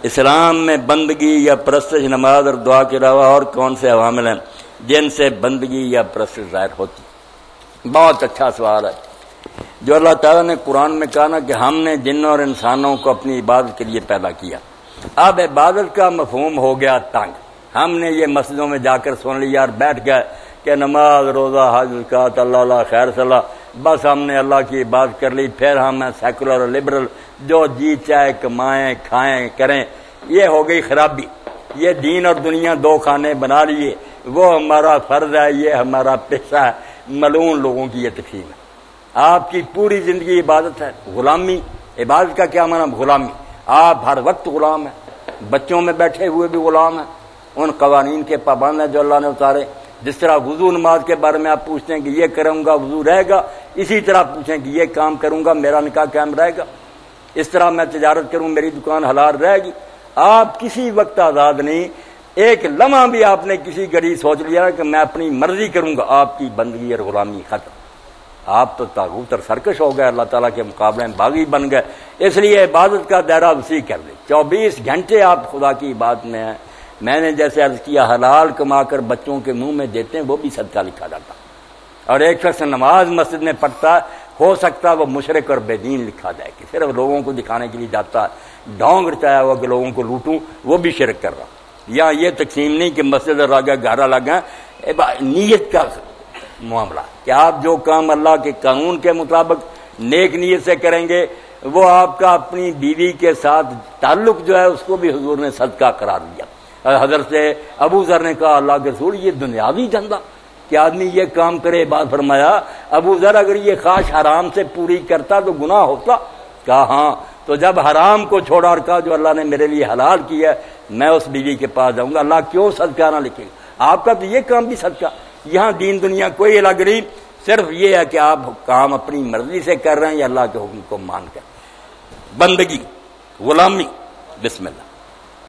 اسلام میں بندگی یا پرستش نماز اور دعا کے علاوہ اور کون سے عوامل ہیں جن سے بندگی یا پرستش ظاہر ہوتی؟ بہت اچھا سوال ہے۔ جو اللہ تعالیٰ نے قرآن میں کہا نا کہ ہم نے جنوں اور انسانوں کو اپنی عبادت کے لیے پیدا کیا، اب عبادت کا مفہوم ہو گیا تنگ۔ ہم نے یہ مسجدوں میں جا کر سن لیا اور بیٹھ گئے کہ نماز، روزہ، حج، زکوٰۃ، اللہ خیر صلاح، بس ہم نے اللہ کی عبادت کر لی، پھر ہم ہیں سیکولر اور لبرل، جو جی چاہے کمائیں کھائیں کریں۔ یہ ہو گئی خرابی۔ یہ دین اور دنیا دو کھانے بنا لیے، وہ ہمارا فرض ہے، یہ ہمارا پیشہ ہے۔ ملعون لوگوں کی یہ تقسیم ہے۔ آپ کی پوری زندگی عبادت ہے، غلامی۔ عبادت کا کیا معنی؟ غلامی۔ آپ ہر وقت غلام ہیں، بچوں میں بیٹھے ہوئے بھی غلام ہیں، ان قوانین کے پابند ہیں جو اللہ نے اتارے۔ جس طرح وضو نماز کے بارے میں آپ پوچھتے ہیں کہ یہ کروں گا وضو رہے گا، اسی طرح پوچھیں کہ یہ کام کروں گا میرا نکاح قائم رہے گا، اس طرح میں تجارت کروں میری دکان حلال رہے گی۔ آپ کسی وقت آزاد نہیں۔ ایک لمحہ بھی آپ نے کسی گھڑی سوچ لیا کہ میں اپنی مرضی کروں گا، آپ کی بندگی اور غلامی ختم۔ آپ تو طاغوت اور سرکش ہو گئے، اللہ تعالیٰ کے مقابلے میں باغی بن گئے۔ اس لیے عبادت کا دائرہ وسیع کر دیں۔ 24 گھنٹے آپ خدا کی عبادت میں ہیں۔ میں نے جیسے عرض کیا، حلال کما کر بچوں کے منہ میں دیتے ہیں وہ بھی صدقہ لکھا جاتا، اور ایک شخص نماز مسجد میں پڑھتا ہے، ہو سکتا ہے وہ مشرک اور بے دین لکھا جائے کہ صرف لوگوں کو دکھانے کے لیے جاتا ہے، ڈھونگ رچایا ہوا کہ لوگوں کو لوٹوں، وہ بھی شرک کر رہا۔ یا یہ تقسیم نہیں کہ مسجد اور راگا گھر لگا، نیت کا معاملہ کہ آپ جو کام اللہ کے قانون کے مطابق نیک نیت سے کریں گے، وہ آپ کا اپنی بیوی کے ساتھ تعلق جو ہے اس کو بھی حضور نے صدقہ قرار دیا۔ حضرت ابو ذر نے کہا اللہ کے رسول یہ دنیاوی دھندا کہ آدمی یہ کام کرے، بات فرمایا ابو ذر اگر یہ خواہش حرام سے پوری کرتا تو گناہ ہوتا؟ کہا ہاں۔ تو جب حرام کو چھوڑا اور کہا جو اللہ نے میرے لیے حلال کیا ہے میں اس بیوی کے پاس جاؤں گا، اللہ کیوں صدقہ نہ لکھے گا؟ آپ کا تو یہ کام بھی صدقہ۔ یہاں دین دنیا کوئی الگ نہیں، صرف یہ ہے کہ آپ کام اپنی مرضی سے کر رہے ہیں یا اللہ کے حکم کو مان کر۔ بندگی، غلامی، بسم اللہ۔